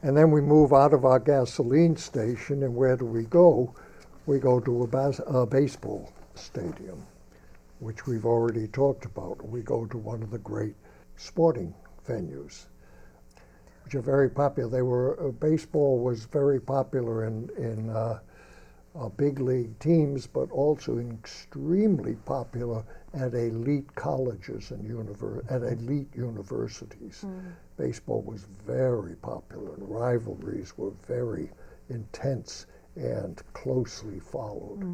And then we move out of our gasoline station, and where do we go? We go to a baseball stadium, which we've already talked about. We go to one of the great sporting venues, which are very popular. Baseball was very popular in big league teams, but also extremely popular at elite colleges and at elite universities. Baseball was very popular, and rivalries were very intense and closely followed.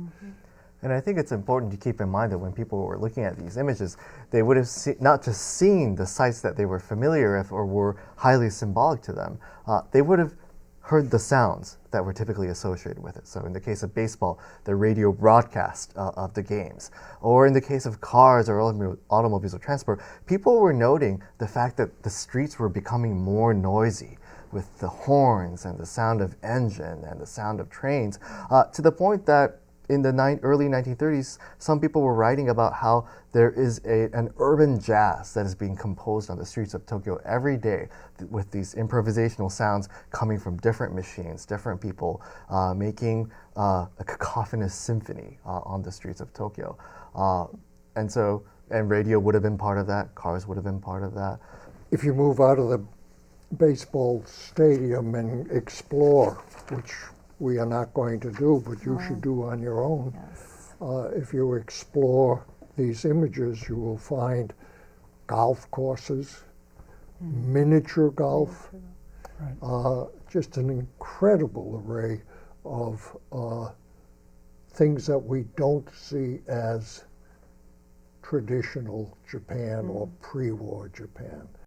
And I think it's important to keep in mind that when people were looking at these images, they would have not just seen the sites that they were familiar with or were highly symbolic to them, they would have heard the sounds that were typically associated with it. So in the case of baseball, the radio broadcast of the games. Or in the case of cars or automobiles or transport, people were noting the fact that the streets were becoming more noisy with the horns and the sound of engine and the sound of trains, to the point that in the early 1930s, some people were writing about how there is an urban jazz that is being composed on the streets of Tokyo every day with these improvisational sounds coming from different machines, different people making a cacophonous symphony on the streets of Tokyo. And radio would have been part of that, cars would have been part of that. If you move out of the baseball stadium and explore, which we are not going to do, but you should do on your own. Yes. If you explore these images, you will find golf courses, miniature golf, just an incredible array of things that we don't see as traditional Japan or pre-war Japan.